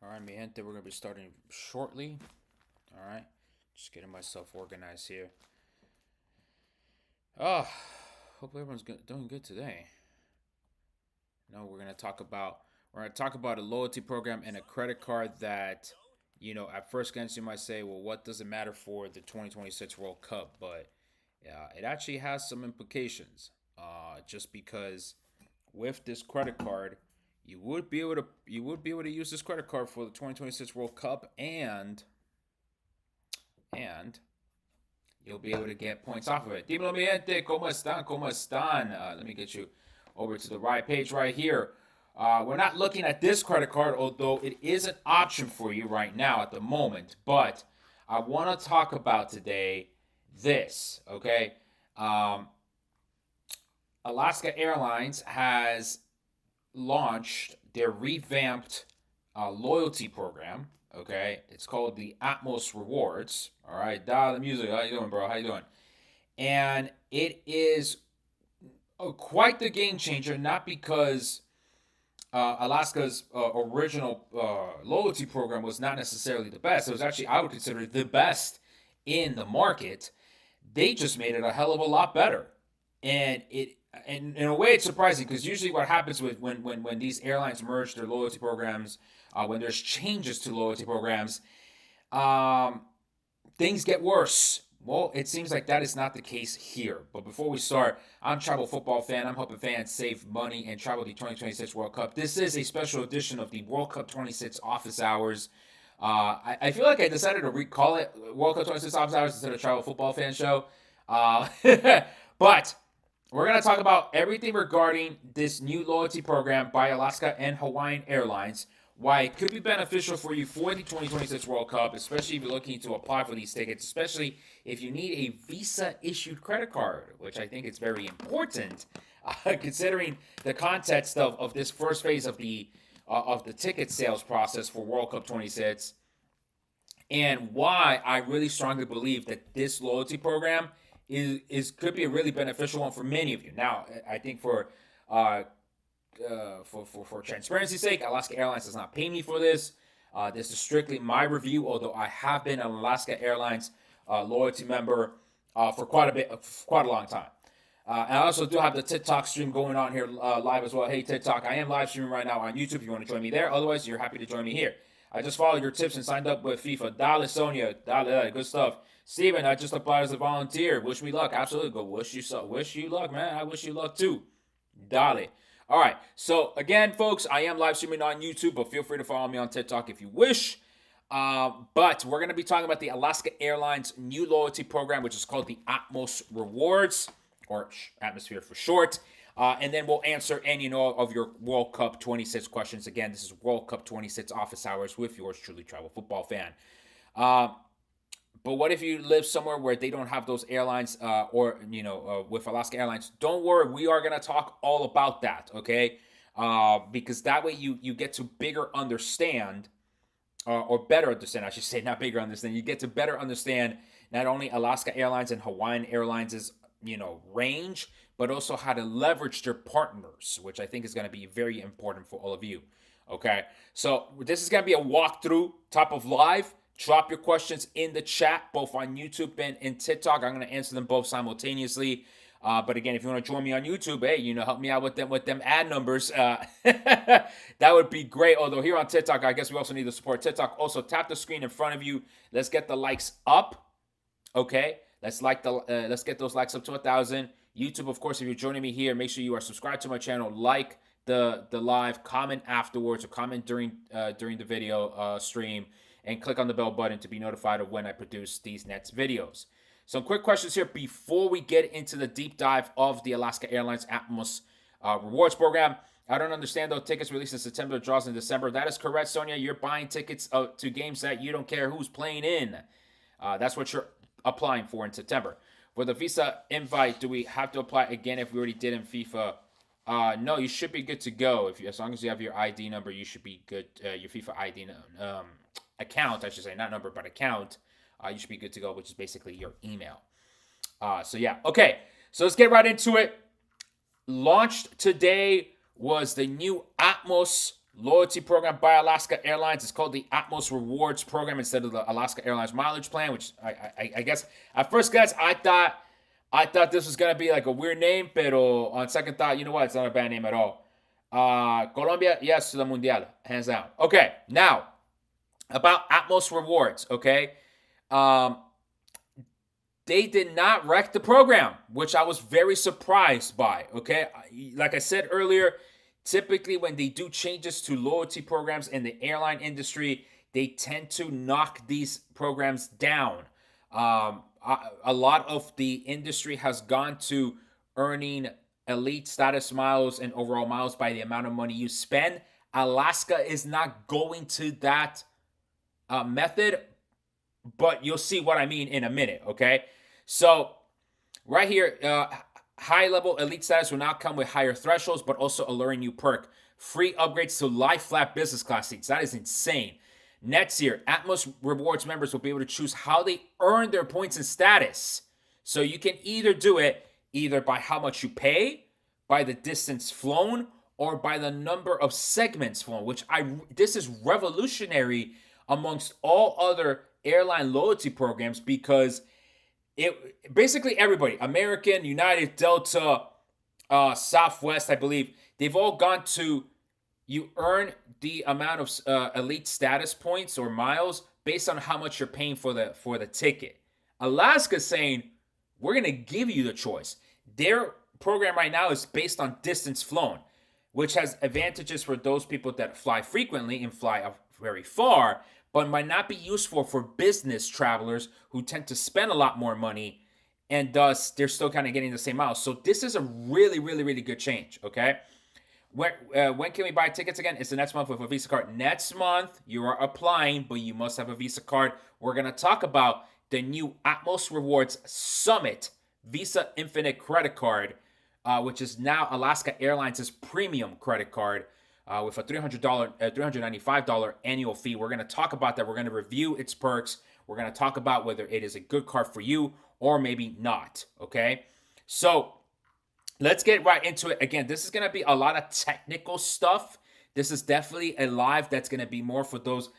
All right, mi gente, we're going to be starting shortly. All right, just getting myself organized here. Oh, hope everyone's doing good today. No, we're going to talk about a loyalty program and a credit card that, at first glance you might say, well, what does it matter for the 2026 World Cup? But it actually has some implications. Just because with this credit card, you would be able to use this credit card for the 2026 World Cup, and you'll be able to get points off of it. Dímelo, mi gente, ¿cómo están? ¿Cómo están? Let me get you over to the right page right here. We're not looking at this credit card, although it is an option for you right now at the moment. But I want to talk about today this, okay? Um, Alaska Airlines has launched their revamped loyalty program. Okay, it's called the Atmos Rewards. All right, dial the music. How you doing, bro? How you doing? And it is quite the game changer. Not because Alaska's original loyalty program was not necessarily the best. It was actually, I would consider it the best in the market. They just made it a hell of a lot better, and in a way it's surprising because usually what happens with when these airlines merge their loyalty programs, when there's changes to loyalty programs, um, things get worse. Well, it seems like that is not the case here. But before we start, I'm Travel Football Fan. I'm helping fans save money and travel the 2026 World Cup. This is a special edition of the World Cup 26 office hours. I feel like I decided to recall it World Cup 26 office hours instead of Travel Football Fan show. Uh, but we're going to talk about everything regarding this new loyalty program by Alaska and Hawaiian Airlines, why it could be beneficial for you for the 2026 World Cup, especially if you're looking to apply for these tickets, especially if you need a Visa issued credit card, which I think is very important, considering the context of this first phase of the ticket sales process for World Cup 26, and why I really strongly believe that this loyalty program is could be a really beneficial one for many of you. Now, I think uh, for transparency's sake, Alaska Airlines does not pay me for this. This is strictly my review, although I have been an Alaska Airlines loyalty member for quite a long time. And I also do have the TikTok stream going on here live as well. Hey, TikTok, I am live streaming right now on YouTube if you want to join me there. Otherwise, you're happy to join me here. I just followed your tips and signed up with FIFA. Dale, Sonia. Dale, good stuff. Steven, I just applied as a volunteer. Wish me luck. Absolutely. Go wish you luck, man. I wish you luck too. Dale. All right. So, again, folks, I am live streaming on YouTube, but feel free to follow me on TikTok if you wish. But we're going to be talking about the Alaska Airlines new loyalty program, which is called the Atmos Rewards, or Atmosphere for short. And then we'll answer any of your World Cup 26 questions. Again, this is World Cup 26 office hours with yours truly, Travel Football Fan. But what if you live somewhere where they don't have those airlines, with Alaska Airlines? Don't worry, we are going to talk all about that, okay? Because that way you get to bigger understand, or better understand, I should say, not bigger understand. You get to better understand not only Alaska Airlines and Hawaiian Airlines' range, but also how to leverage their partners, which I think is going to be very important for all of you. Okay, so this is going to be a walkthrough type of live. Drop your questions in the chat, both on YouTube and in TikTok. I'm going to answer them both simultaneously. But again, if you want to join me on YouTube, hey, help me out with them ad numbers. That would be great. Although here on TikTok, I guess we also need to support TikTok. Also, tap the screen in front of you. Let's get the likes up. Okay, let's get those likes up to 1,000. YouTube, of course, if you're joining me here, make sure you are subscribed to my channel, like the live, comment afterwards, or comment during the video stream, and click on the bell button to be notified of when I produce these next videos. Some quick questions here before we get into the deep dive of the Alaska Airlines Atmos Rewards program. I don't understand, though. Tickets released in September, draws in December. That is correct, Sonia. You're buying tickets to games that you don't care who's playing in. That's what you're applying for in September. For the Visa invite, do we have to apply again if we already did in FIFA? No, you should be good to go. As long as you have your ID number, you should be good. Your FIFA ID account, I should say, not number, but account. You should be good to go, which is basically your email. So yeah, okay. So let's get right into it. Launched today was the new Atmos loyalty program by Alaska Airlines. It's called the Atmos Rewards program instead of the Alaska Airlines mileage plan, which I guess at first glance I thought this was gonna be like a weird name, pero on second thought, you know what? It's not a bad name at all. Colombia, yes to the Mundial, hands down. Okay, now about Atmos Rewards. Okay, um, they did not wreck the program, which I was very surprised by. Okay, like I said earlier, typically when they do changes to loyalty programs in the airline industry, they tend to knock these programs down. A lot of the industry has gone to earning elite status miles and overall miles by the amount of money you spend. Alaska is not going to that method, but you'll see what I mean in a minute, okay? So, right here, high level elite status will not come with higher thresholds, but also alluring new perk. Free upgrades to lie flat business class seats. That is insane. Next year, Atmos Rewards members will be able to choose how they earn their points and status. So you can either do it either by how much you pay, by the distance flown, or by the number of segments flown, which this is revolutionary amongst all other airline loyalty programs because it basically everybody, American, United, Delta, Southwest, I believe, they've all gone to you earn the amount of elite status points or miles based on how much you're paying for the ticket. Alaska's saying we're gonna give you the choice. Their program right now is based on distance flown, which has advantages for those people that fly frequently and fly very far, but might not be useful for business travelers who tend to spend a lot more money, and thus they're still kind of getting the same miles. So this is a really, really, really good change. Okay. When can we buy tickets again? It's the next month with a Visa card. Next month, you are applying, but you must have a Visa card. We're going to talk about the new Atmos Rewards Summit Visa Infinite credit card, which is now Alaska Airlines' premium credit card with a $395 annual fee. We're going to talk about that. We're going to review its perks. We're going to talk about whether it is a good card for you or maybe not. Okay? So, let's get right into it. Again, this is going to be a lot of technical stuff. This is definitely a live that's going to be more for those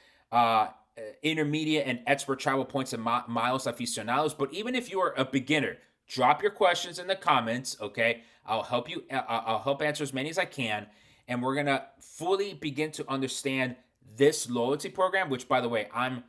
intermediate and expert travel points and miles aficionados. But even if you are a beginner, drop your questions in the comments, okay? I'll help you. I'll help answer as many as I can. And we're going to fully begin to understand this loyalty program, which, by the way, I'm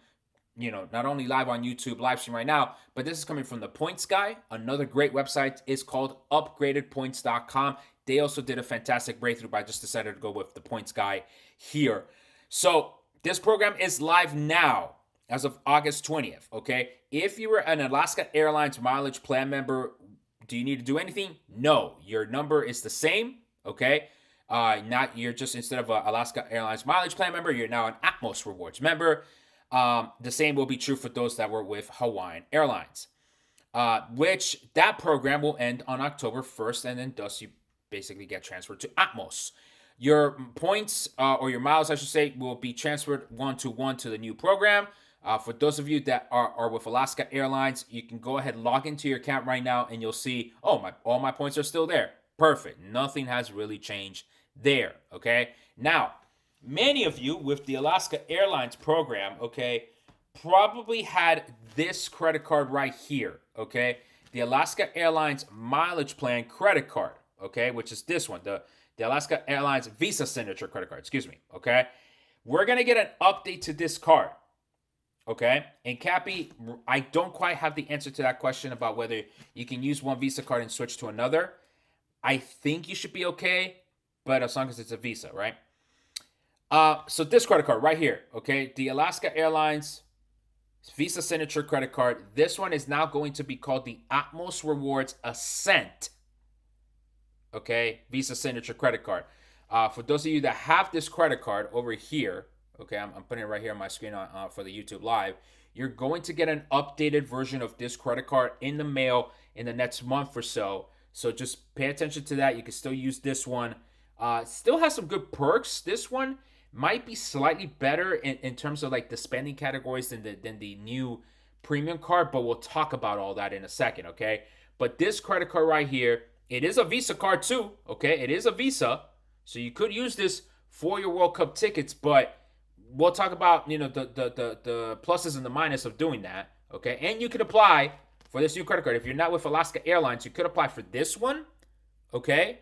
not only live on YouTube, live stream right now, but this is coming from the Points Guy. Another great website is called upgradedpoints.com. They also did a fantastic breakthrough, but I just decided to go with the Points Guy here. So this program is live now as of August 20th, okay? If you were an Alaska Airlines mileage plan member, do you need to do anything? No, your number is the same, okay? You're just, instead of an Alaska Airlines mileage plan member, you're now an Atmos Rewards member. The same will be true for those that were with Hawaiian Airlines, which that program will end on October 1st, and then thus you basically get transferred to Atmos. Your points, or your miles, I should say, will be transferred one-to-one to the new program. For those of you that are with Alaska Airlines, you can go ahead, log into your account right now, and you'll see, all my points are still there. Perfect. Nothing has really changed there, okay? Now, many of you with the Alaska Airlines program, okay, probably had this credit card right here, okay? The Alaska Airlines mileage plan credit card, okay, which is this one, the Alaska Airlines Visa Signature credit card, okay? We're going to get an update to this card, okay? And Cappy, I don't quite have the answer to that question about whether you can use one Visa card and switch to another. I think you should be okay, but as long as it's a Visa, right? So this credit card right here, okay, the Alaska Airlines Visa Signature credit card. This one is now going to be called the Atmos Rewards Ascent, okay, Visa Signature credit card. For those of you that have this credit card over here, okay, I'm putting it right here on my screen for the YouTube Live. You're going to get an updated version of this credit card in the mail in the next month or so. So just pay attention to that. You can still use this one. Still has some good perks. This one might be slightly better in terms of like the spending categories than the new premium card, but we'll talk about all that in a second, okay? But this credit card right here, it is a Visa card too, okay? It is a Visa, so you could use this for your World Cup tickets, but we'll talk about the pluses and the minus of doing that. Okay, and you could apply for this new credit card. If you're not with Alaska Airlines, you could apply for this one. Okay,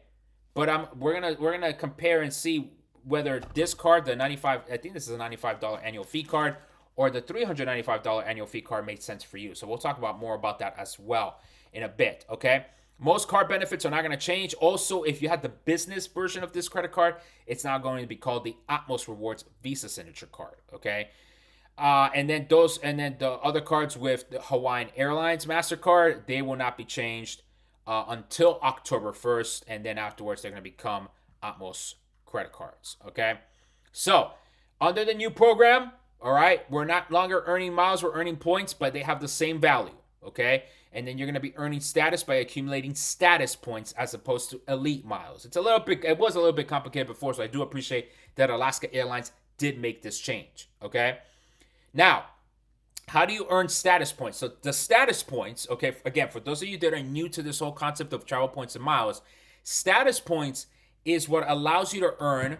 but we're gonna compare and see whether this card, the 95, I think this is a $95 annual fee card, or the $395 annual fee card made sense for you. So we'll talk about more about that as well in a bit. Okay. Most card benefits are not going to change. Also, if you had the business version of this credit card, it's now going to be called the Atmos Rewards Visa Signature Card. Okay. And then the other cards with the Hawaiian Airlines MasterCard, they will not be changed until October 1st. And then afterwards, they're going to become Atmos credit cards. Okay. So, under the new program, all right, we're not longer earning miles, we're earning points, but they have the same value. Okay. And then you're going to be earning status by accumulating status points as opposed to elite miles. It was a little bit complicated before, so I do appreciate that Alaska Airlines did make this change. Okay. Now, how do you earn status points? So the status points, okay, again, for those of you that are new to this whole concept of travel points and miles, status points is what allows you to earn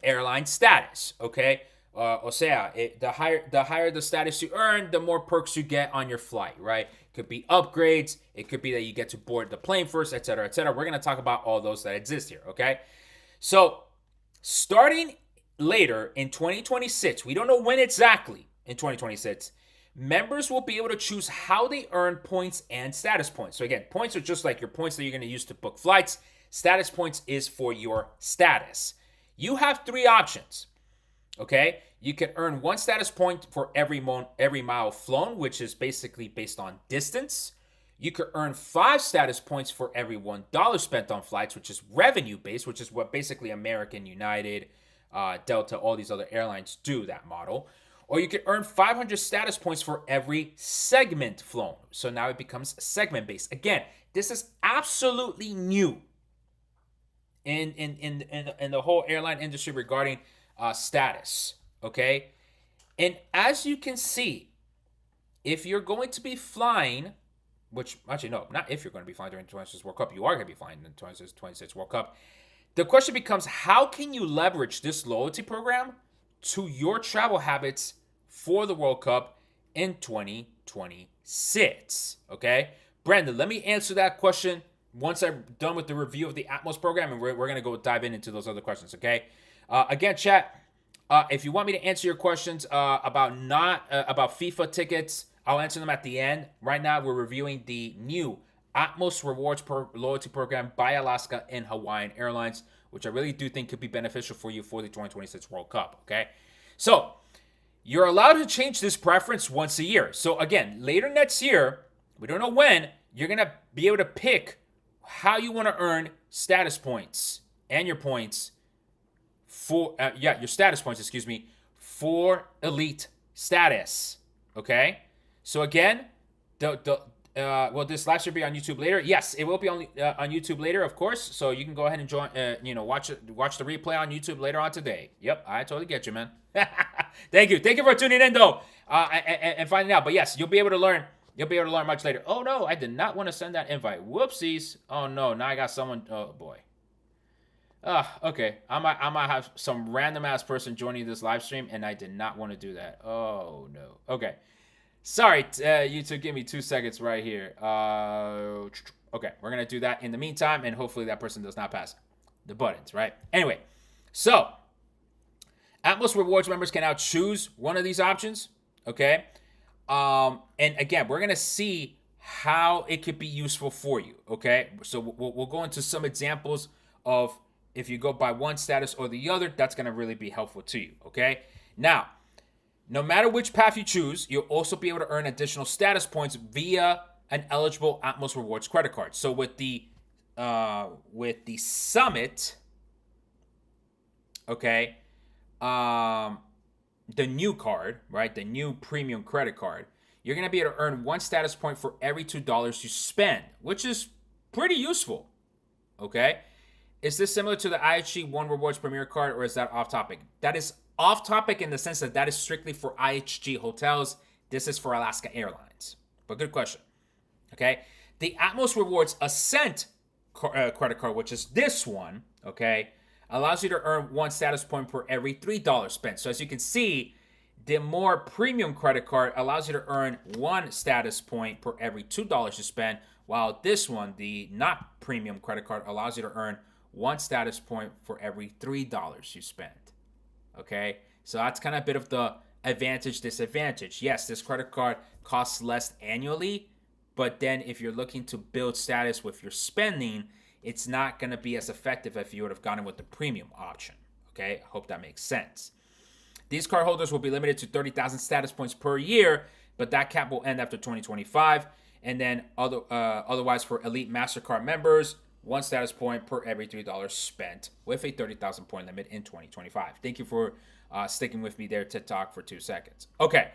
airline status, okay? The higher the status you earn, the more perks you get on your flight, right? It could be upgrades. It could be that you get to board the plane first, et cetera, et cetera. We're going to talk about all those that exist here, okay? So starting later in 2026, we don't know when exactly in 2026, members will be able to choose how they earn points and status points. So again, points are just like your points that you're going to use to book flights. Status points is for your status. You have three options, okay? You can earn one status point for every mile flown, which is basically based on distance. You could earn 5 status points for every $1 spent on flights, which is revenue-based, which is what basically American, United, Delta, all these other airlines do, that model. Or you could earn 500 status points for every segment flown. So now it becomes segment-based. Again, this is absolutely new in the whole airline industry regarding status, okay? And as you can see, if you're going to be flying, which actually no, not if you're going to be flying during the 2026 World Cup, you are going to be flying in the 2026 World Cup. The question becomes, how can you leverage this loyalty program to your travel habits for the World Cup in 2026? Okay, Brandon, let me answer that question once I'm done with the review of the Atmos program, and we're going to go dive into those other questions. Okay, again, chat. If you want me to answer your questions about FIFA tickets, I'll answer them at the end. Right now, we're reviewing the new Atmos Rewards loyalty program by Alaska and Hawaiian Airlines, which I really do think could be beneficial for you for the 2026 World Cup, okay? So, you're allowed to change this preference once a year. So, again, later next year, we don't know when, you're going to be able to pick how you want to earn status points and your points for, your status points, for elite status, okay? So, again, will this live stream be on YouTube later? Yes, it will be on YouTube later, of course. So you can go ahead and join. Watch the replay on YouTube later on today. Yep, I totally get you, man. Thank you for tuning in though, and finding out. But yes, you'll be able to learn. You'll be able to learn much later. Oh no, I did not want to send that invite. Whoopsies. Oh no, now I got someone. Oh boy. Okay. I might have some random ass person joining this live stream, and I did not want to do that. Oh no. Okay. Sorry, YouTube, give me 2 seconds right here. Okay, we're going to do that in the meantime, and hopefully that person does not pass the buttons, right? Anyway, so Atmos Rewards members can now choose one of these options, okay? And again, we're going to see how it could be useful for you, okay? So we'll go into some examples of if you go by one status or the other, that's going to really be helpful to you, okay? Now, no matter which path you choose, you'll also be able to earn additional status points via an eligible Atmos Rewards credit card. So with the Summit, okay, the new card, right, the new premium credit card, you're going to be able to earn 1 status point for every $2 you spend, which is pretty useful, okay? Is this similar to the IHG One Rewards Premier card, or is that off topic? That is off topic in the sense that is strictly for IHG hotels. This is for Alaska Airlines. But good question. Okay. The Atmos Rewards Ascent credit card, which is this one, okay, allows you to earn 1 status point per every $3 spent. So as you can see, the more premium credit card allows you to earn 1 status point per every $2 you spend, while this one, the not premium credit card, allows you to earn 1 status point for every $3 you spend. Okay, so that's kind of a bit of the advantage, disadvantage. Yes, this credit card costs less annually, but then if you're looking to build status with your spending, it's not going to be as effective if you would have gone with the premium option. Okay, I hope that makes sense. These cardholders will be limited to 30,000 status points per year, but that cap will end after 2025. And then otherwise for Elite MasterCard members, 1 status point per every $3 spent with a 30,000 point limit in 2025. Thank you for sticking with me there, TikTok, for 2 seconds. Okay.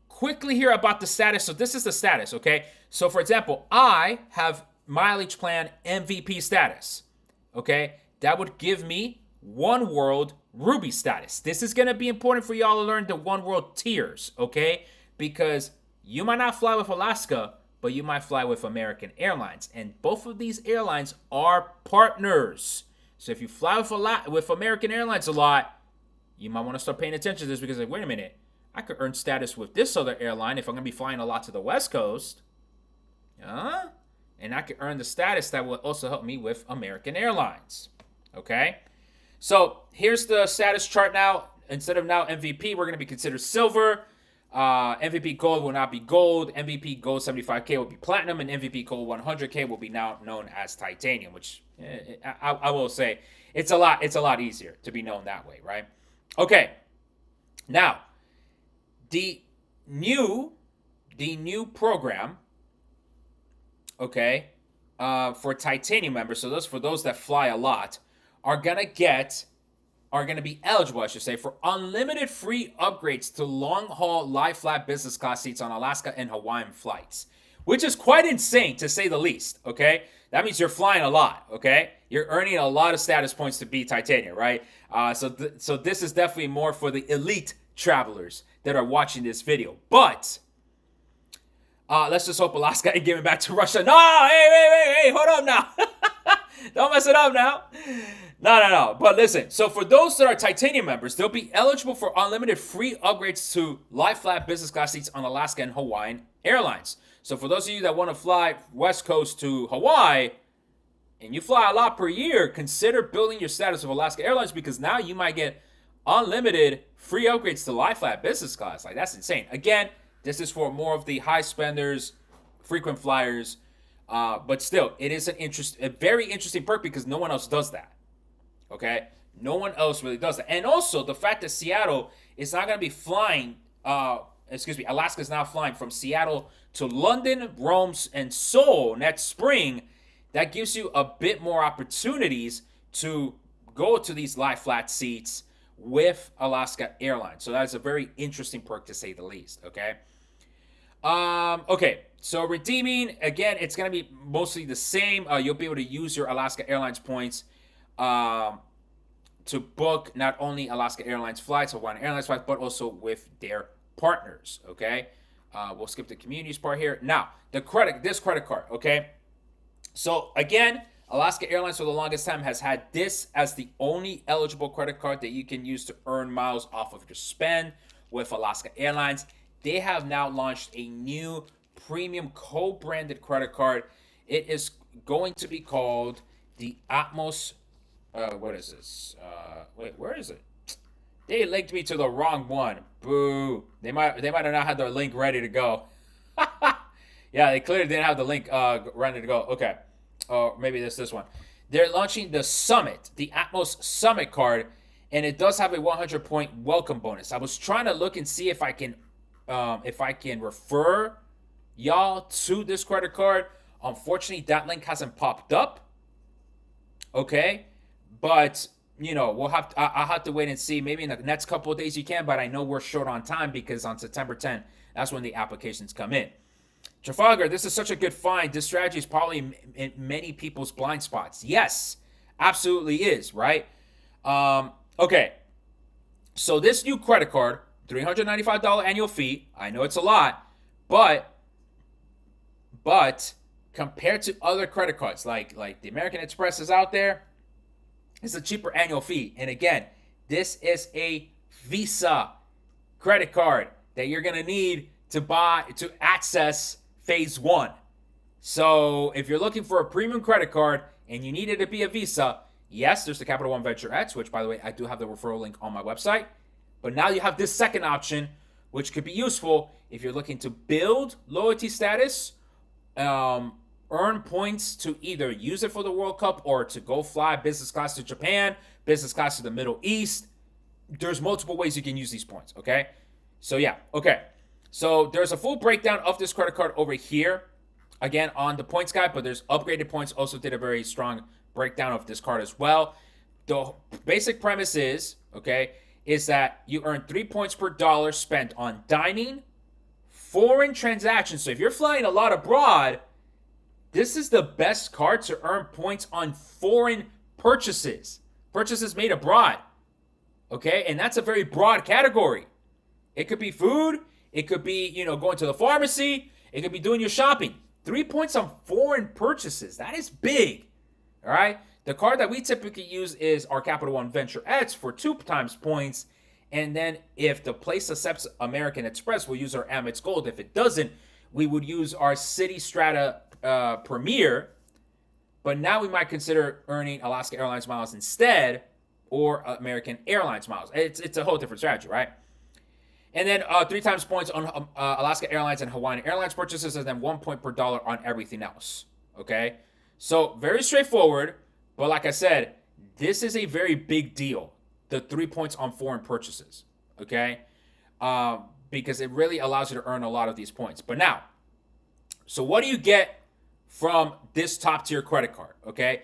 Quickly here about the status. So this is the status, okay? So for example, I have mileage plan MVP status, okay? That would give me One World Ruby status. This is going to be important for y'all to learn the One World tiers, okay? Because you might not fly with Alaska, but you might fly with American Airlines. And both of these airlines are partners. So if you fly with American Airlines a lot, you might want to start paying attention to this because, like, wait a minute, I could earn status with this other airline if I'm going to be flying a lot to the West Coast. And I could earn the status that will also help me with American Airlines. Okay? So here's the status chart now. Instead of now MVP, we're going to be considered silver. MVP gold will not be gold. MVP gold 75K will be platinum. And MVP gold 100K will be now known as titanium, which I will say it's a lot easier to be known that way, right? Okay. Now, the new program, okay, for titanium members, so for those that fly a lot, are going to be eligible, I should say, for unlimited free upgrades to long-haul lie-flat business class seats on Alaska and Hawaiian flights, which is quite insane, to say the least, okay? That means you're flying a lot, okay? You're earning a lot of status points to be titanium, right? So this is definitely more for the elite travelers that are watching this video. But let's just hope Alaska ain't giving back to Russia. No, hey, hold up now. Don't mess it up now. No. But listen, so for those that are titanium members, they'll be eligible for unlimited free upgrades to lie-flat business class seats on Alaska and Hawaiian Airlines. So for those of you that want to fly West Coast to Hawaii, and you fly a lot per year, consider building your status with Alaska Airlines, because now you might get unlimited free upgrades to lie-flat business class. Like, that's insane. Again, this is for more of the high spenders, frequent flyers, but still, it is a very interesting perk because no one else does that. Okay? No one else really does that. And also, the fact that Seattle is not going to be flying, Alaska is now flying from Seattle to London, Rome, and Seoul next spring. That gives you a bit more opportunities to go to these lie-flat seats with Alaska Airlines. So that's a very interesting perk, to say the least, okay? Okay, so redeeming, again, it's going to be mostly the same. You'll be able to use your Alaska Airlines points to book not only Alaska Airlines flights, Hawaiian Airlines flights, but also with their partners, okay? We'll skip the communities part here. Now, this credit card, okay? So, again, Alaska Airlines for the longest time has had this as the only eligible credit card that you can use to earn miles off of your spend with Alaska Airlines. They have now launched a new premium co-branded credit card. It is going to be called the Atmos. What is this? Wait, where is it? They linked me to the wrong one. Boo! They might have not had their link ready to go. Yeah, they clearly didn't have the link ready to go. Okay. Maybe this one. They're launching the Summit, the Atmos Summit card, and it does have a 100-point welcome bonus. I was trying to look and see if I can refer y'all to this credit card. Unfortunately, that link hasn't popped up. Okay, but I'll have to wait and see. Maybe in the next couple of days you can, but I know we're short on time because on September 10th, that's when the applications come in. Trafalgar, this is such a good find. This strategy is probably in many people's blind spots. Yes, absolutely is, right? Okay, so this new credit card, $395 annual fee. I know it's a lot, but compared to other credit cards like the American Express is out there, It's a cheaper annual fee. And again, this is a Visa credit card that you're going to need to access phase one. So if you're looking for a premium credit card and you need it to be a Visa, yes, there's the Capital One Venture X, which, by the way, I do have the referral link on my website. But now you have this second option, which could be useful if you're looking to build loyalty status, earn points to either use it for the World Cup or to go fly business class to Japan, business class to the Middle East. There's multiple ways you can use these points, okay? So yeah, okay. So there's a full breakdown of this credit card over here, again, on the points guide, but there's upgraded points also did a very strong breakdown of this card as well. The basic premise is, okay, is that you earn 3 points per dollar spent on dining, foreign transactions. So if you're flying a lot abroad, this is the best card to earn points on foreign purchases. Purchases made abroad. Okay, and that's a very broad category. It could be food. It could be, going to the pharmacy. It could be doing your shopping. 3 points on foreign purchases. That is big. All right. The card that we typically use is our Capital One Venture X for 2 times points. And then if the place accepts American Express, we'll use our Amex Gold. If it doesn't, we would use our City Strata Premier. But now we might consider earning Alaska Airlines miles instead, or American Airlines miles. It's a whole different strategy, right? And then 3 times points on Alaska Airlines and Hawaiian Airlines purchases, and then 1 point per dollar on everything else. Okay? So very straightforward, but like I said, this is a very big deal, the 3 points on foreign purchases. Okay? Because it really allows you to earn a lot of these points. But now, so what do you get from this top tier credit card? Okay?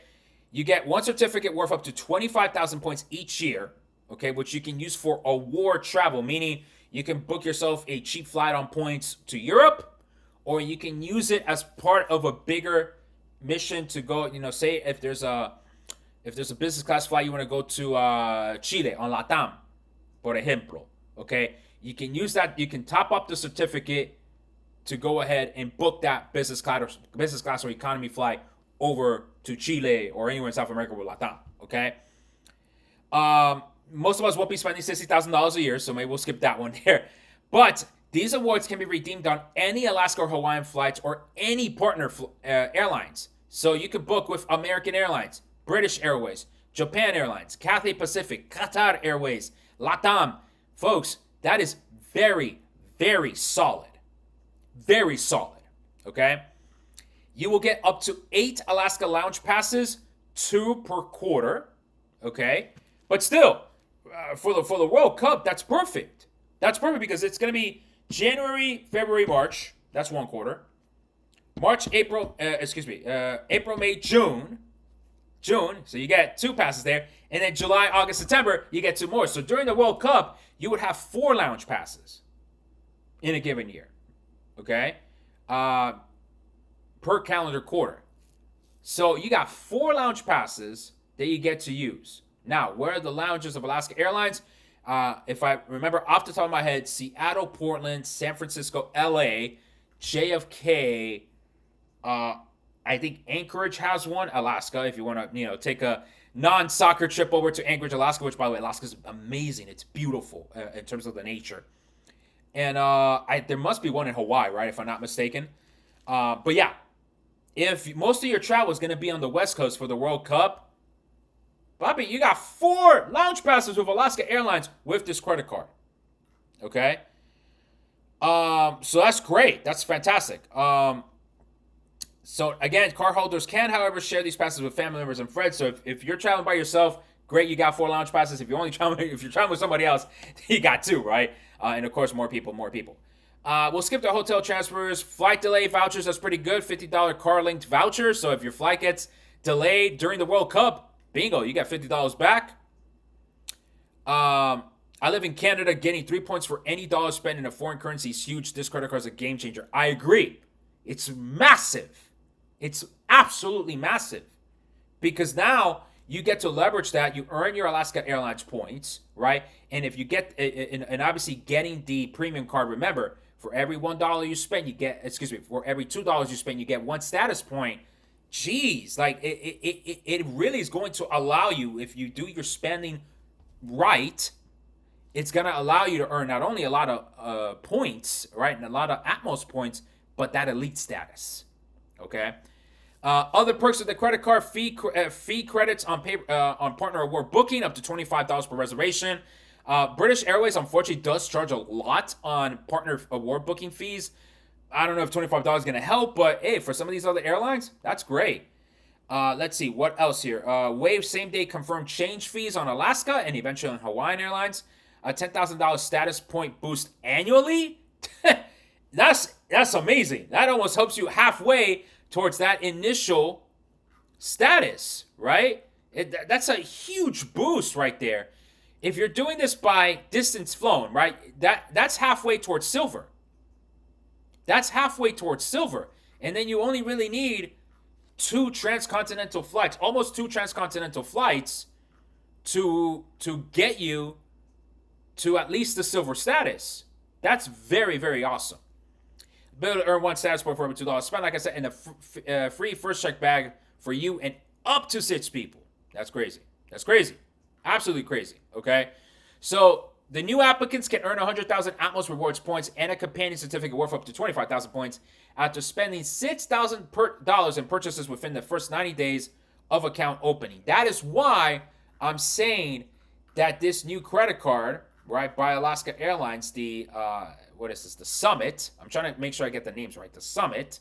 You get one certificate worth up to 25,000 points each year, okay, which you can use for award travel, meaning you can book yourself a cheap flight on points to Europe, or you can use it as part of a bigger mission to go, say if there's a business class flight you want to go to Chile on LATAM, por ejemplo, okay? You can use that, you can top up the certificate to go ahead and book that business class or economy flight over to Chile or anywhere in South America with LATAM, okay? Most of us won't be spending $60,000 a year, so maybe we'll skip that one there. But these awards can be redeemed on any Alaska or Hawaiian flights or any partner airlines. So you can book with American Airlines, British Airways, Japan Airlines, Cathay Pacific, Qatar Airways, LATAM. Folks, that is very, very solid. Very solid, okay? You will get up to 8 Alaska Lounge Passes, 2 per quarter, okay? But still, for the World Cup, that's perfect. That's perfect because it's going to be January, February, March. That's 1 quarter. April, May, June. So you get 2 passes there. And then July, August, September, you get 2 more. So during the World Cup, you would have 4 lounge passes in a given year, okay? Per calendar quarter. So you got 4 lounge passes that you get to use. Now, where are the lounges of Alaska Airlines? If I remember off the top of my head, Seattle, Portland, San Francisco, LA, JFK, I think Anchorage has one, Alaska, if you want to, take a non-soccer trip over to Anchorage, Alaska, which, by the way, Alaska is amazing. It's beautiful in terms of the nature. And there must be one in Hawaii, right, if I'm not mistaken. But yeah, if most of your travel is going to be on the West Coast for the World Cup, Bobby, you got 4 lounge passes with Alaska Airlines with this credit card. Okay? So that's great. That's fantastic. So again, card holders can, however, share these passes with family members and friends. So if you're traveling by yourself, great, you got 4 lounge passes. If you're traveling with somebody else, you got 2, right? And of course, more people. We'll skip the hotel transfers, flight delay vouchers. That's pretty good. $50 car linked voucher. So if your flight gets delayed during the World Cup, bingo, you got $50 back. I live in Canada. Getting 3 points for any dollar spent in a foreign currency is huge. This credit card is a game changer. I agree. It's massive. It's absolutely massive. Because now you get to leverage that. You earn your Alaska Airlines points, right? And if you get, and obviously getting the premium card, remember, for every $1 you spend, for every $2 you spend, you get 1 status point. Geez, like it really is going to allow you, if you do your spending right, it's going to allow you to earn not only a lot of points, right, and a lot of Atmos points, but that elite status. Okay. Other perks of the credit card: fee credits on partner award booking up to $25 per reservation. British Airways unfortunately does charge a lot on partner award booking fees. I don't know if $25 is going to help, but hey, for some of these other airlines, that's great. Let's see what else here. Waive same day confirmed change fees on Alaska and eventually on Hawaiian Airlines. A $10,000 status point boost annually. That's amazing. That almost helps you halfway towards that initial status, right? That's a huge boost right there. If you're doing this by distance flown, right, that's halfway towards silver. That's halfway towards silver. And then you only really need two transcontinental flights, almost two transcontinental flights to get you to at least the silver status. That's very, very awesome. Ability to earn one status point for every $2 spent, like I said, and a free first check bag for you and up to 6 people. That's crazy. That's crazy. Absolutely crazy. Okay? So the new applicants can earn 100,000 Atmos Rewards points and a companion certificate worth up to 25,000 points after spending $6,000 in purchases within the first 90 days of account opening. That is why I'm saying that this new credit card, right, by Alaska Airlines, the what is this? The Summit. I'm trying to make sure I get the names right. The Summit,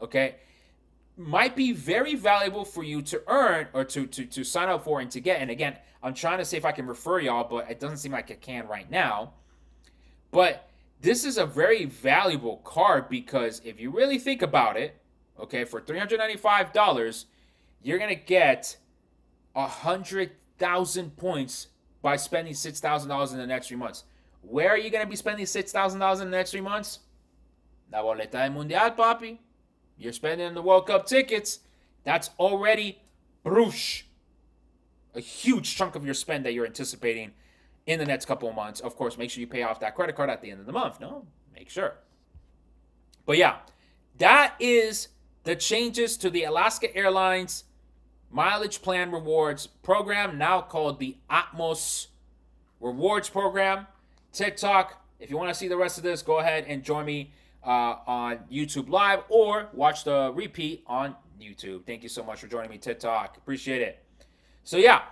okay, might be very valuable for you to earn or to sign up for and to get. And again, I'm trying to see if I can refer y'all, but it doesn't seem like I can right now. But this is a very valuable card because if you really think about it, okay, for $395, you're gonna get 100,000 points by spending $6,000 in the next 3 months. Where are you going to be spending $6,000 in the next 3 months? La boleta del mundial, papi. You're spending the World Cup tickets. That's already brush. A huge chunk of your spend that you're anticipating in the next couple of months. Of course, make sure you pay off that credit card at the end of the month. No, make sure. But yeah, that is the changes to the Alaska Airlines Mileage Plan Rewards program, now called the Atmos Rewards program. TikTok, if you want to see the rest of this, go ahead and join me on YouTube Live or watch the repeat on YouTube. Thank you so much for joining me, TikTok. Appreciate it. So yeah,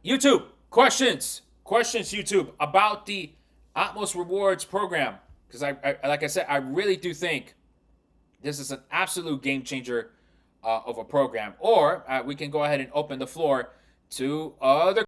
YouTube, questions, YouTube, about the Atmos Rewards program. Because I like I said, I really do think this is an absolute game changer of a program. Or we can go ahead and open the floor to other